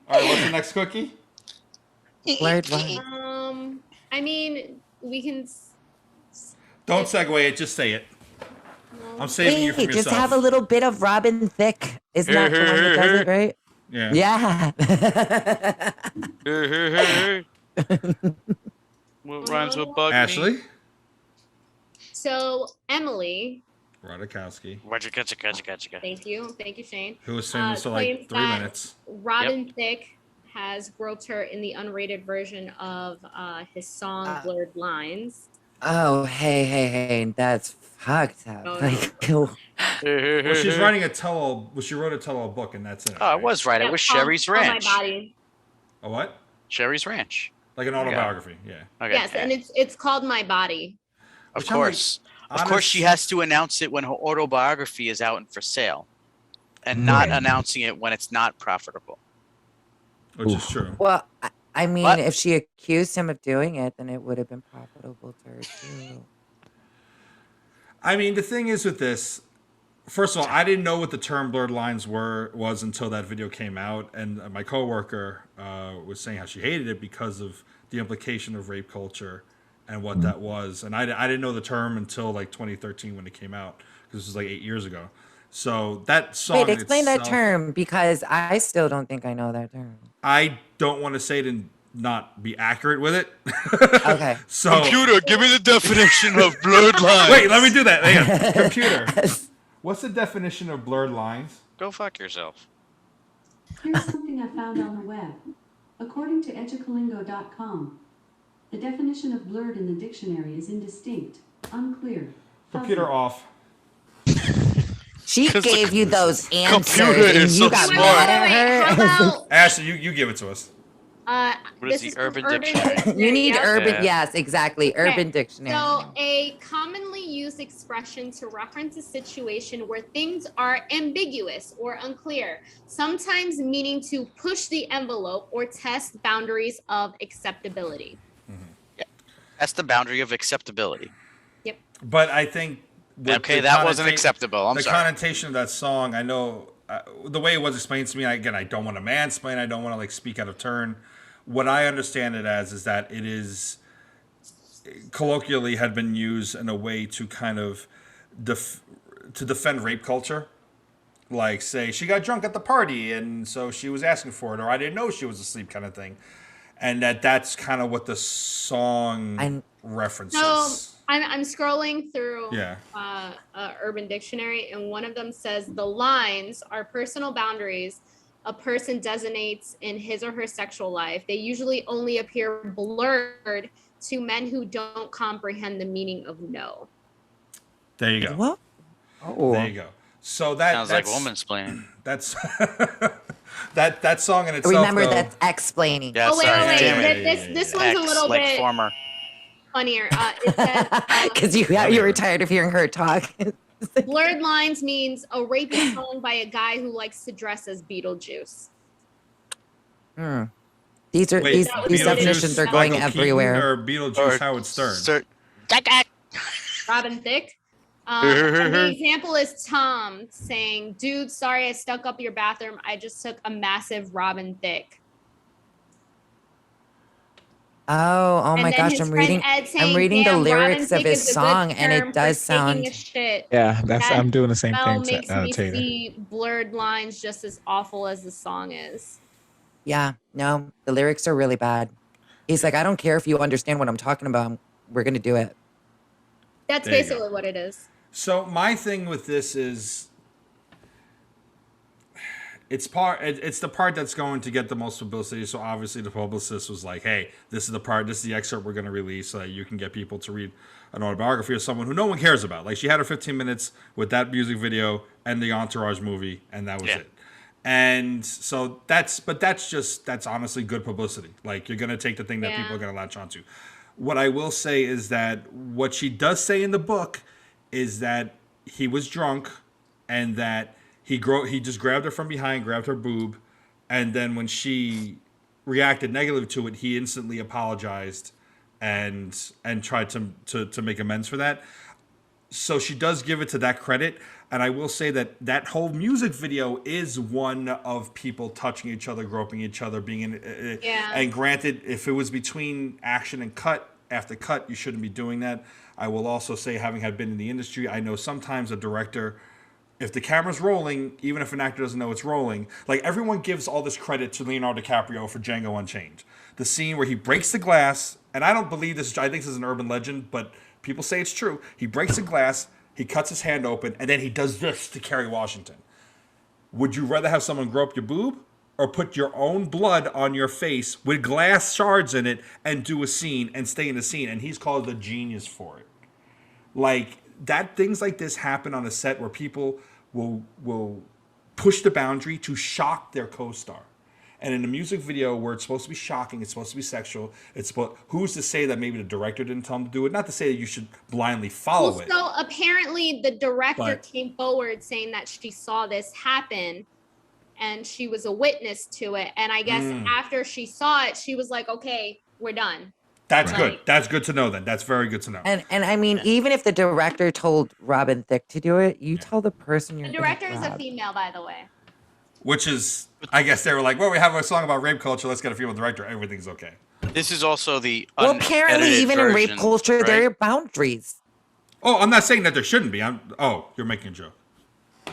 All right, what's the next cookie? Blurred lines. I mean, we can. Don't segue it. Just say it. No. I'm saving you from Wait, yourself. just have a little bit of Robin Thicke. Isn't that the one that does it, right? Yeah. Yeah. What rhymes with bug? Ashley. So Emily. Ratajkowski. Gotcha. Thank you, Shane. Who was famous for like 3 minutes. Robin Thicke has groped her in the unrated version of his song "Blurred Lines." Oh, hey, that's fucked up. Oh, Like, Well, she's writing a tell-all. Well, she wrote a tell-all book, and that's it. Oh, I was right. It was Sherry's Ranch. My body. A what? Sherry's Ranch. Like an autobiography, yeah. Okay. Yes, and it's called My Body. Of course. Of course, she has to announce it when her autobiography is out and for sale, and not announcing it when it's not profitable. Which is true. Well, I mean, if she accused him of doing it, then it would have been profitable to her too. I mean, the thing is with this, first of all, I didn't know what the term "blurred lines" was until that video came out, and my coworker was saying how she hated it because of the implication of rape culture and what that was. And I didn't know the term until like 2013 when it came out, because this was like 8 years ago. So that song. Wait, explain that term, because I still don't think I know that term. I don't want to say it and not be accurate with it. Okay. So computer, give me the definition of blurred lines. Wait, let me do that. Hang on. Computer. What's the definition of blurred lines? Go fuck yourself. Here's something I found on the web. According to educalingo.com, the definition of blurred in the dictionary is indistinct, unclear. Computer off. She gave you those answers, and you got smart. mad at her. Ashley, you give it to us. What is the Urban Dictionary? You need urban, Yeah. yes, exactly, Urban Dictionary. So, a commonly used expression to reference a situation where things are ambiguous or unclear, sometimes meaning to push the envelope or test boundaries of acceptability. Yeah. That's the boundary of acceptability. Yep. But I think. Okay, that wasn't acceptable. I'm the sorry. connotation of that song, I know the way it was explained to me. Again, I don't want to mansplain. I don't want to like speak out of turn. What I understand it as is that it is colloquially had been used in a way to kind of to defend rape culture. Like, say, she got drunk at the party, and so she was asking for it, or I didn't know she was asleep, kind of thing. And that's kind of what the song references. So I'm scrolling through Yeah. Urban Dictionary, and one of them says the lines are personal boundaries a person designates in his or her sexual life. They usually only appear blurred to men who don't comprehend the meaning of no. There you go. What? Oh. There you go. So that's like woman's playing. That's that song in itself. Remember, though, that's explaining. Yeah, Oh wait, sorry. wait, Damn wait. it. This one's a little like bit former. funnier. It says Because you were tired of hearing her talk. blurred lines means a rapey song by a guy who likes to dress as Beetlejuice. These are Wait, these Beetlejuice, definitions are going Michael Keaton everywhere. or Beetlejuice Howard Stern. Robin Thicke. And the example is Tom saying, "Dude, sorry I stuck up your bathroom. I just took a massive Robin Thicke." Oh And my then gosh! his I'm friend reading. Ed saying, I'm reading the "Damn, lyrics Robin of Thicke his is a good song, and term it does for taking sound. a shit." Yeah, I'm doing the same Smell thing. makes me Taylor. see blurred lines just as awful as the song is. Yeah, no, the lyrics are really bad. He's like, I don't care if you understand what I'm talking about. We're gonna do it. That's There you basically what it is. So my thing with this is, it's the part that's going to get the most publicity. So obviously the publicist was like, "Hey, this is the excerpt we're going to release, so that you can get people to read an autobiography of someone who no one cares about." Like, she had her 15 minutes with that music video and the Entourage movie, and that was it. And so that's honestly good publicity. Like, you're going to take the thing that people are going to latch onto. What I will say is that what she does say in the book is that he was drunk, and that he just grabbed her from behind, grabbed her boob, and then when she reacted negatively to it, he instantly apologized and tried to make amends for that. So she does give it to that credit. And I will say that that whole music video is one of people touching each other, groping each other, being in. Yeah. And granted, if it was between action and cut, after cut, you shouldn't be doing that. I will also say, having had been in the industry, I know sometimes a director, if the camera's rolling, even if an actor doesn't know it's rolling, like everyone gives all this credit to Leonardo DiCaprio for Django Unchained. The scene where he breaks the glass, and I don't believe this, I think this is an urban legend, but people say it's true. He breaks the glass, he cuts his hand open, and then he does this to Kerry Washington. Would you rather have someone grope your boob or put your own blood on your face with glass shards in it and do a scene and stay in the scene? And he's called the genius for it. Like, that things like this happen on a set where people will push the boundary to shock their co-star. And in a music video where it's supposed to be shocking, it's supposed to be sexual, who's to say that maybe the director didn't tell him to do it? Not to say that you should blindly follow it. So apparently the director But- came forward saying that she saw this happen and she was a witness to it. And I guess after she saw it, she was like, okay, we're done. That's Right. good. That's good to know then. That's very good to know. And I mean, even if the director told Robin Thicke to do it, you tell the person you're The gonna director is a grab. female, by the way. Which is, I guess they were like, well, we have a song about rape culture. Let's get a female director. Everything's okay. This is also the Well, apparently, unedited even in rape version, culture, right? there are boundaries. Oh, I'm not saying that there shouldn't be. You're making a joke.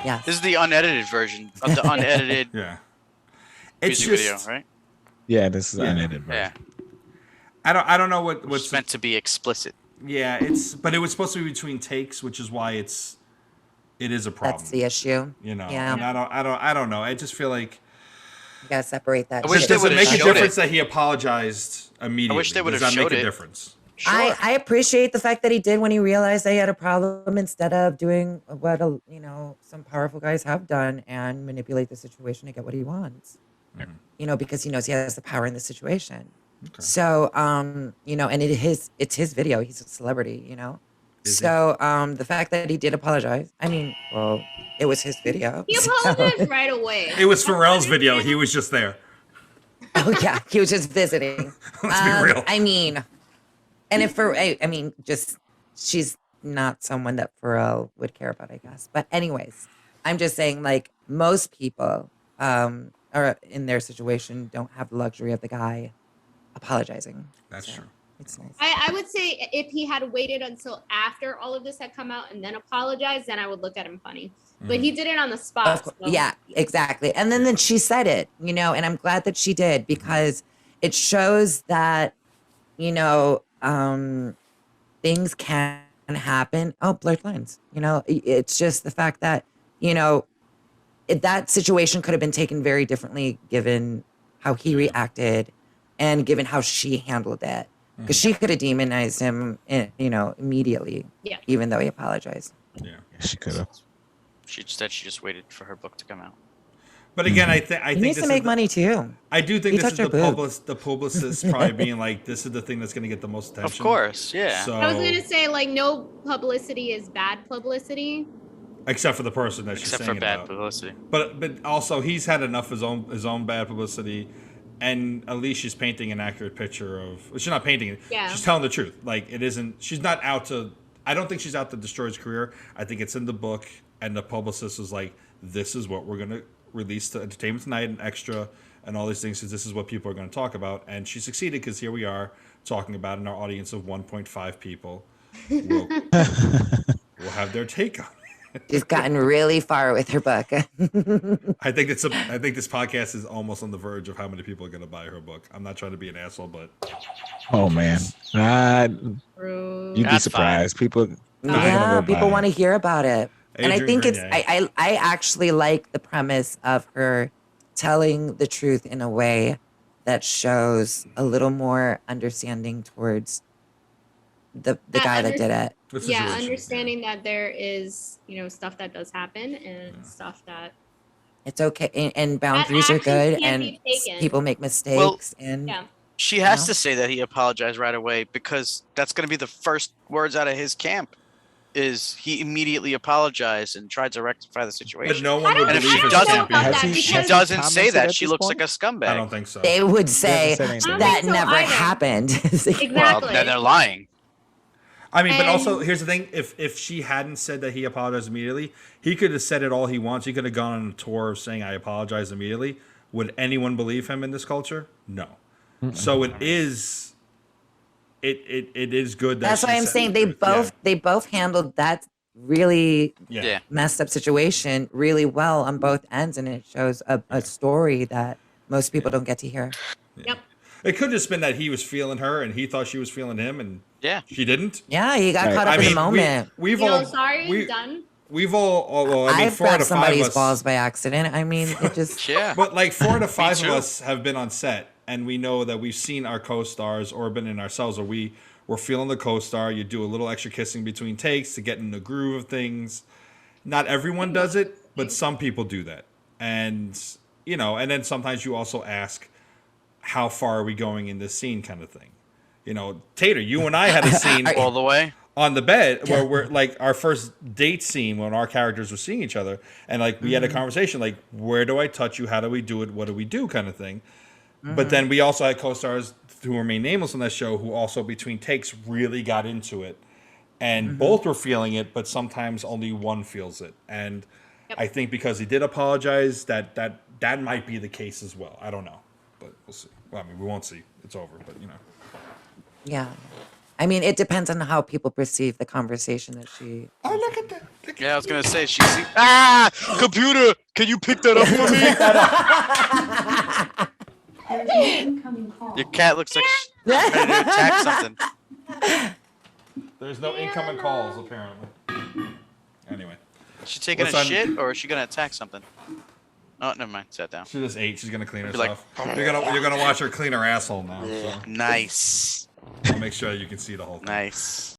Yeah. This is the unedited version of the unedited Yeah. It's music just, video, right? Yeah, this is Yeah. unedited. Yeah, I don't know which what's is meant to be explicit. yeah, but it was supposed to be between takes, which is why it is a problem. That's the issue. You know. Yeah. And I don't know. I just feel like You gotta separate that. I wish shit. they does it would've make a showed difference it. that he apologized immediately? I wish they Does would've that make showed a it. difference? Sure. I appreciate the fact that he did when he realized they had a problem instead of doing what some powerful guys have done and manipulate the situation to get what he wants. Because he knows he has the power in the situation. Okay. So and it's his video. He's a celebrity, Is So the fact that he did apologize, I mean, well, it was his video. He so- apologized right away. It was Pharrell's video. He was just there. Oh yeah, he was just visiting. Let's be real. I mean, and if just she's not someone that Pharrell would care about, I guess. But anyways, I'm just saying, like, most people are in their situation don't have the luxury of the guy apologizing. That's So, true. It's nice. I would say if he had waited until after all of this had come out and then apologized, then I would look at him funny. But he did it on the spot. Of course, so- yeah, exactly. And then she said it, and I'm glad that she did because it shows that, things can happen. Oh, blurred lines. It's just the fact that, that situation could have been taken very differently given how he reacted and given how she handled it. Because she could have demonized him, immediately, Yeah. even though he apologized. Yeah. She could have. She just waited for her book to come out. But again, I He think needs this to make is money too. I do think He this is touched the her boobs. publicist probably being like, this is the thing that's going to get the most attention. Of course, yeah. So, I was gonna say like no publicity is bad publicity. except for the person that she's Except saying for bad about. publicity. But also he's had enough of his own bad publicity, and at least she's painting an accurate picture of. She's not painting it. Yeah. She's telling the truth. Like it isn't. She's not out to. I don't think she's out to destroy his career. I think it's in the book, and the publicist was like, "This is what we're gonna release to Entertainment Tonight and Extra, and all these things. Because this is what people are going to talk about." And she succeeded because here we are talking about it in our audience of 1.5 people. We'll have their take on it. She's gotten really far with her book. I think this podcast is almost on the verge of how many people are going to buy her book. I'm not trying to be an asshole, but Oh man, Rude. you'd be That's surprised. People, Yeah, people want to hear about it. And I Adrian think Grenier. I actually like the premise of her telling the truth in a way that shows a little more understanding towards the guy that did it. This is Yeah, really true. understanding that there is, stuff that does happen and stuff that It's okay. And boundaries are action good can't and be taken. people make mistakes and yeah. She has know? to say that he apologized right away because that's going to be the first words out of his camp. Is he immediately apologized and tried to rectify the situation? But no one I don't, would And if believe she his doesn't- I don't know about Has that he- She because doesn't say commented that. at She this looks point? like a scumbag. I don't think so. they would say said anything. I don't that think so never either. happened. Exactly. Well, then they're lying. I mean, but also And- here's the thing: if she hadn't said that he apologized immediately, he could have said it all he wants. He could have gone on a tour of saying I apologize immediately. Would anyone believe him in this culture? No. So it is. It is good that That's she why I'm said saying the truth. they both handled that really Yeah. messed up situation really well on both ends, and it shows a story that most people don't get to hear. Yep. It could have just been that he was feeling her and he thought she was feeling him, and Yeah. she didn't. Yeah, you got Right. caught up I in mean, the moment. we've You know, all sorry, done. we've all. Well, I mean, I've 4 out grabbed of 5 somebody's of us. balls by accident. I mean, it just Yeah. But like 4 out of 5 of too. us have been on set, and we know that we've seen our co-stars or been in ourselves, or we're feeling the co-star. You do a little extra kissing between takes to get in the groove of things. Not everyone does it, but some people do that, and and then sometimes you also ask, how far are we going in this scene, kind of thing. Tater, you and I had a scene All the way. on the bed where we're like our first date scene when our characters were seeing each other, and like we had a conversation like, where do I touch you, how do we do it, what do we do, kind of thing. But then we also had co-stars who remain nameless on that show who also between takes really got into it, and both were feeling it, but sometimes only one feels it. And Yep. I think because he did apologize, that might be the case as well. I don't know, but we'll see. Well, I mean, we won't see. It's over, but yeah. I mean, it depends on how people perceive the conversation that she. Oh, look at that. Yeah, I was gonna say computer, can you pick that up for me? There's no incoming call. Your cat looks like she's ready to attack something. There's no incoming calls apparently. Anyway, Is she taking What's a on- shit or is she gonna attack something? Oh, never mind. Sat down. she just ate. She's gonna clean Be like, herself. you're gonna watch her clean her asshole now. So Nice. I'll make sure you can see the whole thing. Nice.